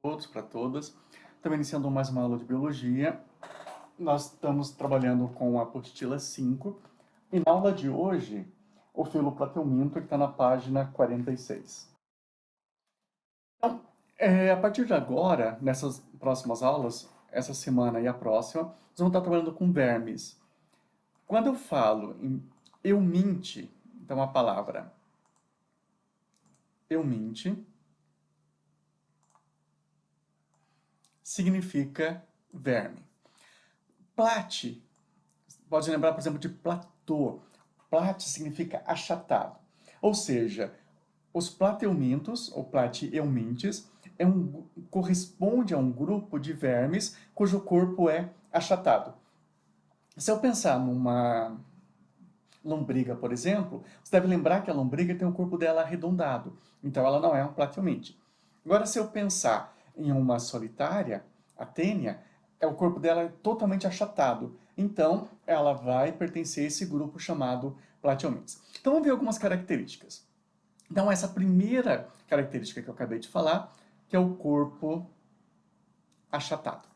Todos, para todas. Estamos iniciando mais uma aula de biologia. Nós estamos trabalhando com a apostila 5. E na aula de hoje, o filo plateuminto, que está na página 46. Então, a partir de agora, nessas próximas aulas, essa semana e a próxima, nós vamos estar trabalhando com vermes. Quando eu falo em euminte, então a palavra euminte significa verme. Plate, pode lembrar, por exemplo, de platô. Plate significa achatado. Ou seja, os plateumintos, ou plateumintes, corresponde a um grupo de vermes cujo corpo é achatado. Se eu pensar numa lombriga, por exemplo, você deve lembrar que a lombriga tem o corpo dela arredondado. Então, ela não é um plateuminte. Agora, se eu pensar em uma solitária, a tênia, o corpo dela é totalmente achatado. Então, ela vai pertencer a esse grupo chamado plateumintes. Então, vamos ver algumas características. Então, essa primeira característica que eu acabei de falar, que é o corpo achatado.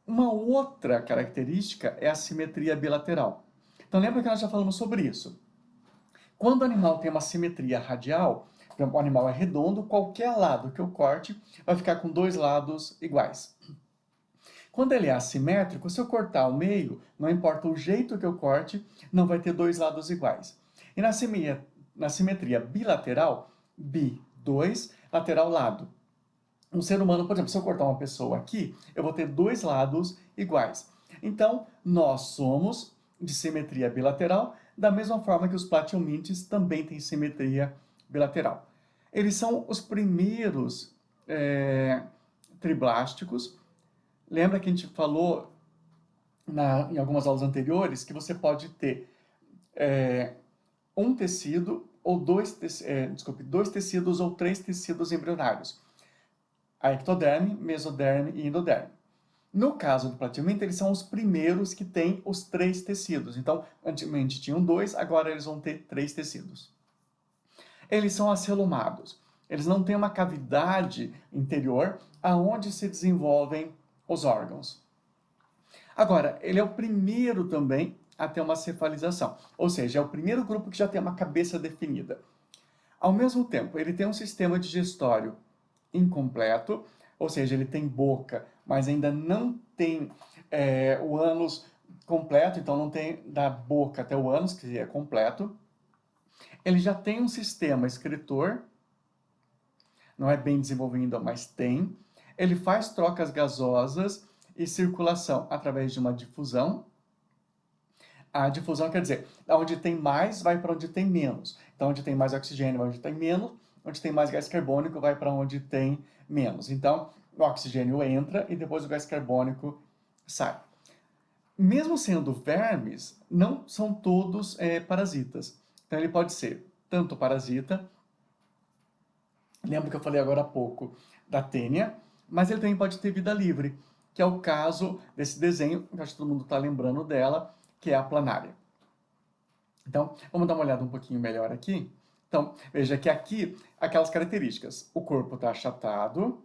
Uma outra característica é a simetria bilateral. Então, lembra que nós já falamos sobre isso. Quando o animal tem uma simetria radial, por exemplo, o animal é redondo, qualquer lado que eu corte vai ficar com dois lados iguais. Quando ele é assimétrico, se eu cortar ao meio, não importa o jeito que eu corte, não vai ter dois lados iguais. E na simetria bilateral, bi, dois, lateral, lado. Um ser humano, por exemplo, se eu cortar uma pessoa aqui, eu vou ter dois lados iguais. Então, nós somos de simetria bilateral, da mesma forma que os plateumintes também têm simetria bilateral. Eles são os primeiros triblásticos. Lembra que a gente falou em algumas aulas anteriores que você pode ter um tecido ou dois tecidos ou três tecidos embrionários. A ectoderme, mesoderme e endoderme. No caso do plateuminto, eles são os primeiros que têm os três tecidos. Então, antigamente tinham dois, agora eles vão ter três tecidos. Eles são acelumados. Eles não têm uma cavidade interior aonde se desenvolvem os órgãos. Agora, ele é o primeiro também a ter uma cefalização, ou seja, é o primeiro grupo que já tem uma cabeça definida. Ao mesmo tempo, ele tem um sistema digestório incompleto, ou seja, ele tem boca, mas ainda não tem o ânus completo, então não tem da boca até o ânus, que é completo. Ele já tem um sistema excretor, não é bem desenvolvido, mas tem. Ele faz trocas gasosas e circulação através de uma difusão. A difusão quer dizer, onde tem mais, vai para onde tem menos. Então, onde tem mais oxigênio, vai onde tem menos. Onde tem mais gás carbônico, vai para onde tem menos. Então, o oxigênio entra e depois o gás carbônico sai. Mesmo sendo vermes, não são todos parasitas. Então, ele pode ser tanto parasita, lembra que eu falei agora há pouco da tênia, mas ele também pode ter vida livre, que é o caso desse desenho, que acho que todo mundo está lembrando dela, que é a planária. Então, vamos dar uma olhada um pouquinho melhor aqui. Então, veja que aqui, aquelas características. O corpo está achatado.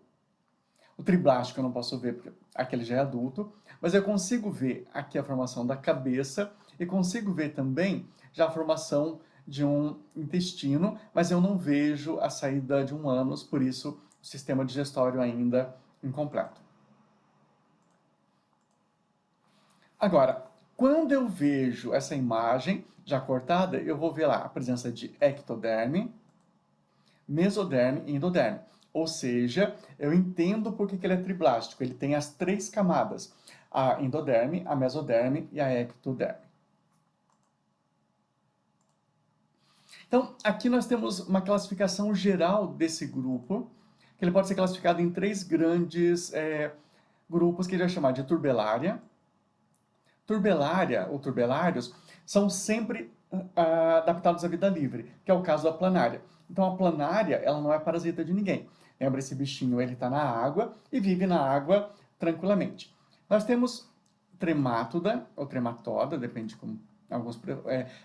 O triblástico eu não posso ver, porque aquele já é adulto. Mas eu consigo ver aqui a formação da cabeça e consigo ver também já a formação de um intestino, mas eu não vejo a saída de um ânus, por isso o sistema digestório ainda incompleto. Agora, quando eu vejo essa imagem já cortada, eu vou ver lá a presença de ectoderme, mesoderme e endoderme. Ou seja, eu entendo por que ele é triblástico. Ele tem as três camadas, a endoderme, a mesoderme e a ectoderme. Então, aqui nós temos uma classificação geral desse grupo, que ele pode ser classificado em três grandes grupos que ele vai chamar de turbelária. Turbelária ou turbelários são sempre adaptados à vida livre, que é o caso da planária. Então a planária, ela não é parasita de ninguém. Lembra, esse bichinho, ele está na água e vive na água tranquilamente. Nós temos tremátoda, ou trematoda, depende de como alguns...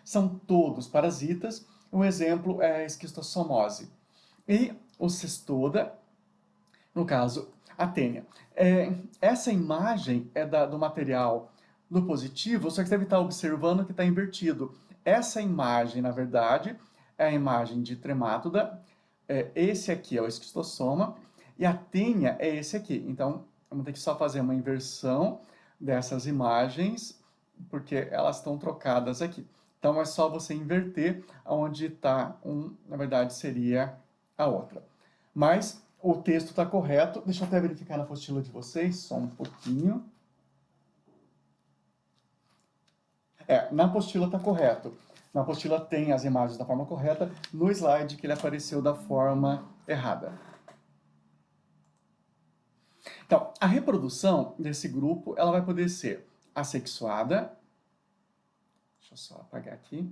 são todos parasitas. Um exemplo é a esquistossomose. E o cestoda, no caso, a tênia. Essa imagem é do material do positivo, só que você deve estar observando que está invertido. Essa imagem, na verdade, é a imagem de tremátoda, esse aqui é o esquistossoma, e a tênia é esse aqui. Então, vamos ter que só fazer uma inversão dessas imagens, porque elas estão trocadas aqui. Então, é só você inverter onde está na verdade, seria a outra. Mas o texto está correto. Deixa eu até verificar na apostila de vocês, só um pouquinho. Na apostila está correto. Na apostila tem as imagens da forma correta, no slide que ele apareceu da forma errada. Então, a reprodução desse grupo, ela vai poder ser assexuada. Deixa eu só apagar aqui.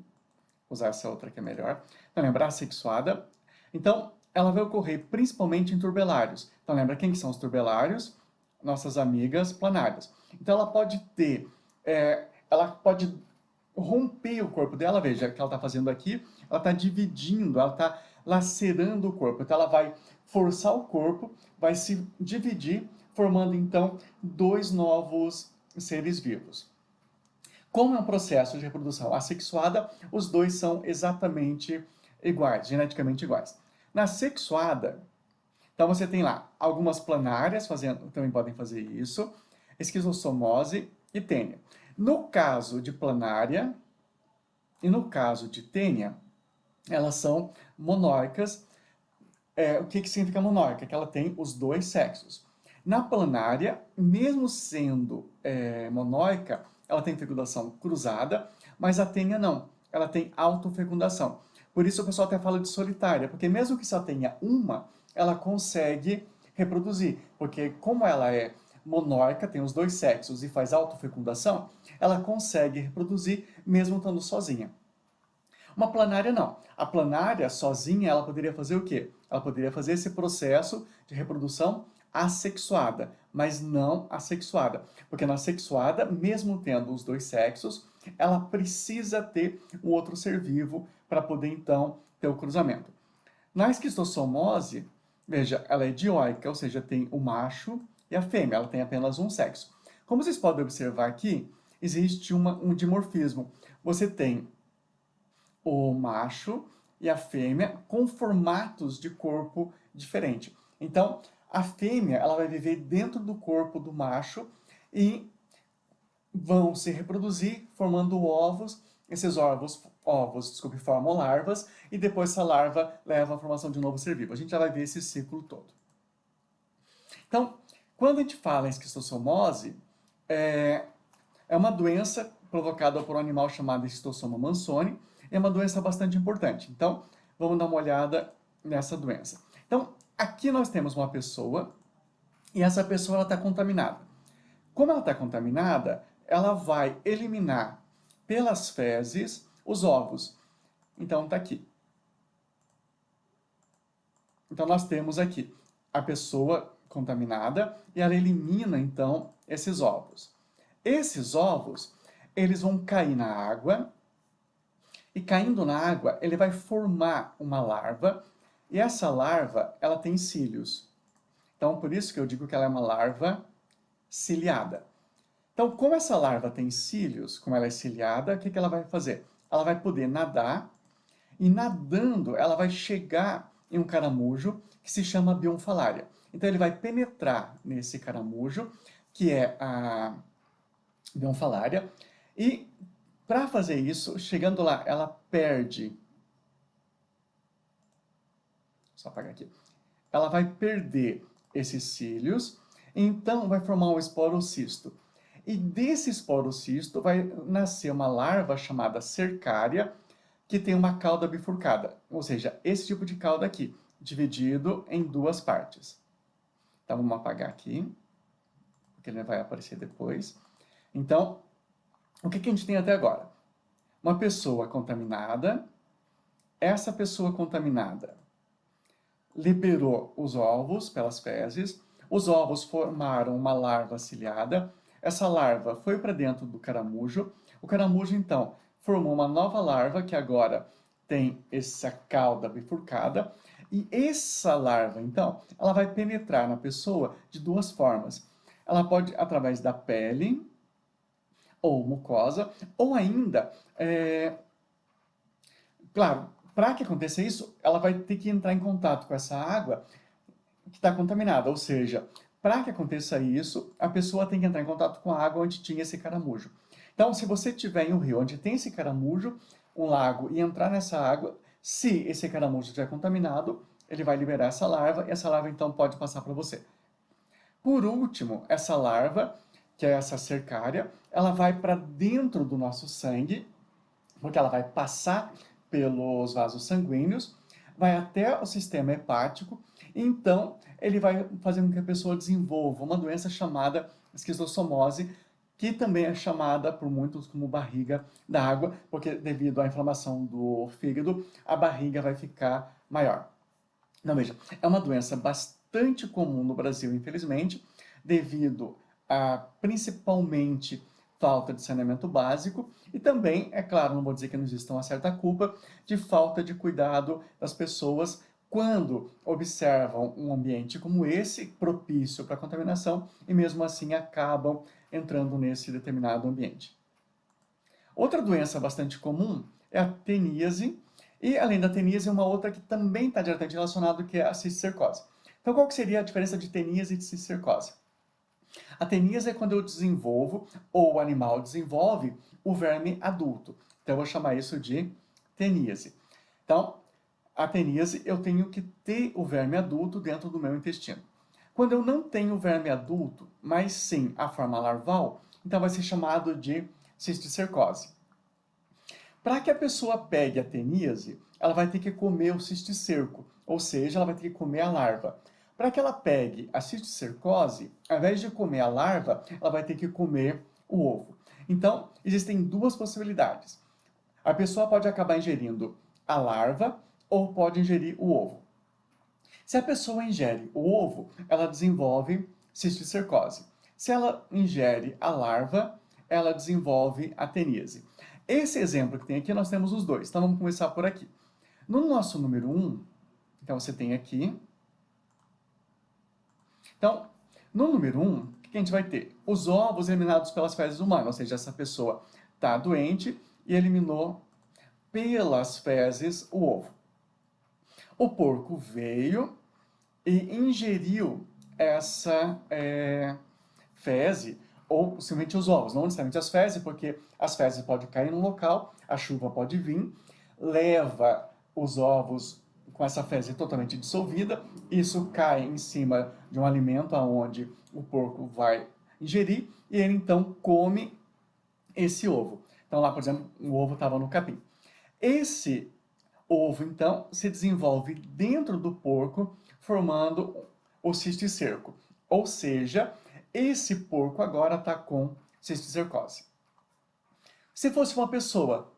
Usar essa outra que é melhor. Então, lembrar assexuada. Então, ela vai ocorrer principalmente em turbelários. Então, lembra quem que são os turbelários? Nossas amigas planárias. Então, ela pode ter... ela pode romper o corpo dela. Veja o que ela está fazendo aqui. Ela está dividindo, ela está lacerando o corpo. Então, ela vai forçar o corpo, vai se dividir, formando, então, dois novos seres vivos. Como é um processo de reprodução assexuada, os dois são exatamente iguais, geneticamente iguais. Na sexuada, então você tem lá algumas planárias também podem fazer isso, esquistossomose e tênia. No caso de planária e no caso de tênia, elas são monóicas. O que significa monóica? Que ela tem os dois sexos. Na planária, mesmo sendo monóica, ela tem fecundação cruzada, mas a tênia não. Ela tem autofecundação. Por isso o pessoal até fala de solitária, porque mesmo que só tenha uma, ela consegue reproduzir. Porque como ela é monóica, tem os dois sexos e faz autofecundação, ela consegue reproduzir mesmo estando sozinha. Uma planária não. A planária sozinha, ela poderia fazer o quê? Ela poderia fazer esse processo de reprodução assexuada, mas não assexuada. Porque na sexuada, mesmo tendo os dois sexos, ela precisa ter um outro ser vivo para poder, então, ter o cruzamento. Na esquistossomose, veja, ela é dioica, ou seja, tem o macho e a fêmea, ela tem apenas um sexo. Como vocês podem observar aqui, existe um dimorfismo. Você tem o macho e a fêmea com formatos de corpo diferente. Então, a fêmea ela vai viver dentro do corpo do macho e vão se reproduzir formando ovos. Esses ovos formam larvas e depois essa larva leva à formação de um novo ser vivo. A gente já vai ver esse ciclo todo. Então, quando a gente fala em esquistossomose, é uma doença provocada por um animal chamado Esquistossoma mannsoni. É uma doença bastante importante. Então, vamos dar uma olhada nessa doença. Então, aqui nós temos uma pessoa e essa pessoa está contaminada. Como ela está contaminada, ela vai eliminar pelas fezes os ovos. Então, está aqui. Então, nós temos aqui a pessoa contaminada e ela elimina, então, esses ovos. Esses ovos, eles vão cair na água e caindo na água, ele vai formar uma larva e essa larva, ela tem cílios. Então, por isso que eu digo que ela é uma larva ciliada. Então, como essa larva tem cílios, como ela é ciliada, o que ela vai fazer? Ela vai poder nadar e nadando, ela vai chegar em um caramujo que se chama bionfalária. Então, ele vai penetrar nesse caramujo, que é a bionfalária, e para fazer isso, chegando lá, ela perde... Só apagar aqui. Ela vai perder esses cílios, então vai formar um esporocisto. E desse esporocisto vai nascer uma larva chamada cercária, que tem uma cauda bifurcada. Ou seja, esse tipo de cauda aqui, dividido em duas partes. Então, vamos apagar aqui, porque ele vai aparecer depois. Então, o que a gente tem até agora? Uma pessoa contaminada, essa pessoa contaminada liberou os ovos pelas fezes, os ovos formaram uma larva ciliada, essa larva foi para dentro do caramujo, o caramujo então formou uma nova larva que agora tem essa cauda bifurcada, E essa larva, então, ela vai penetrar na pessoa de duas formas. Ela pode através da pele, ou mucosa, ou ainda, claro, para que aconteça isso, ela vai ter que entrar em contato com essa água que está contaminada, ou seja, para que aconteça isso, a pessoa tem que entrar em contato com a água onde tinha esse caramujo. Então, se você estiver em um rio onde tem esse caramujo, um lago, e entrar nessa água, se esse caramujo estiver contaminado, ele vai liberar essa larva, e essa larva então pode passar para você. Por último, essa larva, que é essa cercária, ela vai para dentro do nosso sangue, porque ela vai passar pelos vasos sanguíneos, vai até o sistema hepático, e então ele vai fazer com que a pessoa desenvolva uma doença chamada esquistossomose, que também é chamada por muitos como barriga d'água, porque devido à inflamação do fígado, a barriga vai ficar maior. Não, veja, é uma doença bastante comum no Brasil, infelizmente, devido a principalmente falta de saneamento básico e também, é claro, não vou dizer que não exista uma certa culpa, de falta de cuidado das pessoas quando observam um ambiente como esse, propício para contaminação, e mesmo assim acabam entrando nesse determinado ambiente. Outra doença bastante comum é a teníase, e além da teníase, uma outra que também está diretamente relacionada, que é a cisticercose. Então, qual que seria a diferença de teníase e de cisticercose? A teníase é quando eu desenvolvo, ou o animal desenvolve, o verme adulto. Então, eu vou chamar isso de teníase. Então, a teníase, eu tenho que ter o verme adulto dentro do meu intestino. Quando eu não tenho o verme adulto, mas sim a forma larval, então vai ser chamado de cisticercose. Para que a pessoa pegue a teníase, ela vai ter que comer o cisticerco, ou seja, ela vai ter que comer a larva. Para que ela pegue a cisticercose, ao invés de comer a larva, ela vai ter que comer o ovo. Então, existem duas possibilidades. A pessoa pode acabar ingerindo a larva ou pode ingerir o ovo. Se a pessoa ingere o ovo, ela desenvolve cisticercose. Se ela ingere a larva, ela desenvolve a teníase. Esse exemplo que tem aqui, nós temos os dois. Então, vamos começar por aqui. No nosso número 1, então você tem aqui. Então, no número 1, o que a gente vai ter? Os ovos eliminados pelas fezes humanas, ou seja, essa pessoa está doente e eliminou pelas fezes o ovo. O porco veio e ingeriu essa fezes, ou possivelmente os ovos, não necessariamente as fezes, porque as fezes podem cair no local, a chuva pode vir, leva os ovos com essa fezes totalmente dissolvida, isso cai em cima de um alimento aonde o porco vai ingerir, e ele então come esse ovo. Então lá, por exemplo, o ovo estava no capim. Esse ovo, então, se desenvolve dentro do porco, formando o cisticerco. Ou seja, esse porco agora está com cisticercose. Se fosse uma pessoa,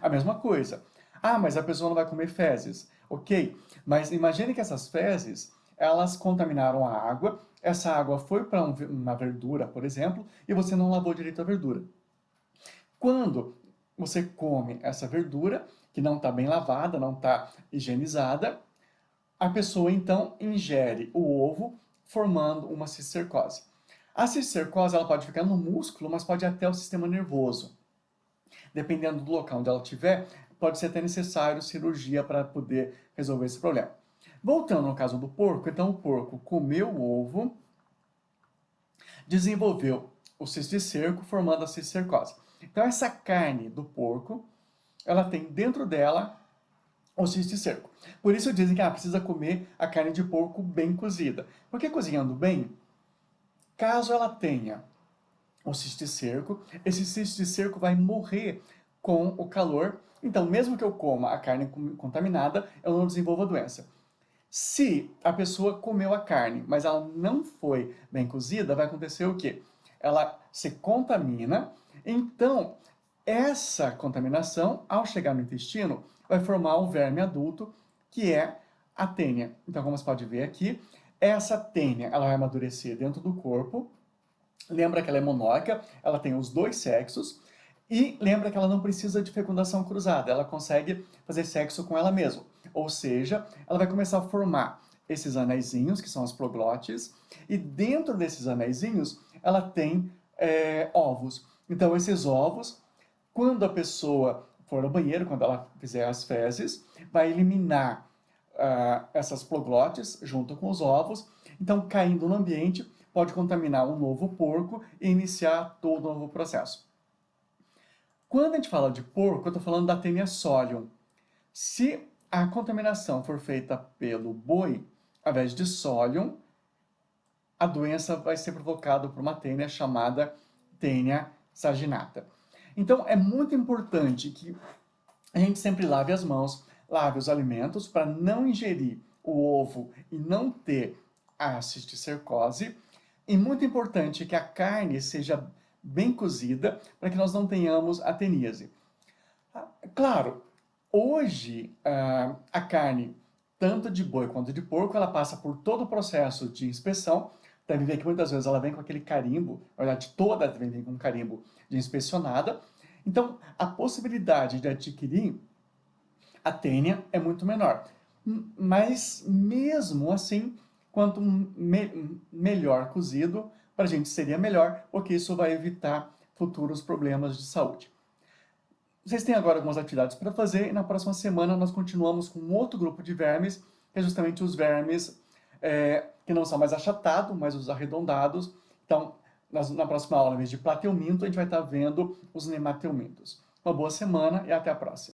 a mesma coisa. Ah, mas a pessoa não vai comer fezes. Ok, mas imagine que essas fezes, elas contaminaram a água, essa água foi para uma verdura, por exemplo, e você não lavou direito a verdura. Quando você come essa verdura, que não está bem lavada, não está higienizada, a pessoa então ingere o ovo, formando uma cisticercose. A cisticercose ela pode ficar no músculo, mas pode ir até o sistema nervoso. Dependendo do local onde ela estiver, pode ser até necessário cirurgia para poder resolver esse problema. Voltando ao caso do porco, então o porco comeu o ovo, desenvolveu o cisticerco, formando a cisticercose. Então essa carne do porco, ela tem dentro dela o cisticerco. Por isso dizem que precisa comer a carne de porco bem cozida. Porque cozinhando bem, caso ela tenha o cisticerco, esse cisticerco vai morrer com o calor. Então, mesmo que eu coma a carne contaminada, eu não desenvolvo a doença. Se a pessoa comeu a carne, mas ela não foi bem cozida, vai acontecer o quê? Ela se contamina, então essa contaminação, ao chegar no intestino, vai formar um verme adulto, que é a tênia. Então, como você pode ver aqui, essa tênia ela vai amadurecer dentro do corpo. Lembra que ela é monóica, ela tem os dois sexos, e lembra que ela não precisa de fecundação cruzada, ela consegue fazer sexo com ela mesma. Ou seja, ela vai começar a formar esses anéisinhos, que são as proglotes, e dentro desses anéisinhos ela tem ovos. Então esses ovos, quando a pessoa for ao banheiro, quando ela fizer as fezes, vai eliminar essas proglotes junto com os ovos. Então, caindo no ambiente, pode contaminar um novo porco e iniciar todo um novo processo. Quando a gente fala de porco, eu estou falando da Taenia solium. Se a contaminação for feita pelo boi, ao invés de solium, a doença vai ser provocada por uma tênia chamada Taenia saginata. Então, é muito importante que a gente sempre lave as mãos, lave os alimentos para não ingerir o ovo e não ter a cisticercose. E muito importante que a carne seja bem cozida para que nós não tenhamos a teníase. Claro, hoje a carne, tanto de boi quanto de porco, ela passa por todo o processo de inspeção. Deve ver que muitas vezes ela vem com aquele carimbo, na verdade toda vem com um carimbo de inspecionada. Então, a possibilidade de adquirir a tênia é muito menor. Mas, mesmo assim, quanto melhor cozido, para a gente seria melhor, porque isso vai evitar futuros problemas de saúde. Vocês têm agora algumas atividades para fazer e na próxima semana nós continuamos com outro grupo de vermes, que é justamente os vermes que não são mais achatados, mas os arredondados. Então, na próxima aula, em vez de plateuminto, a gente vai estar vendo os nemateumintos. Uma boa semana e até a próxima.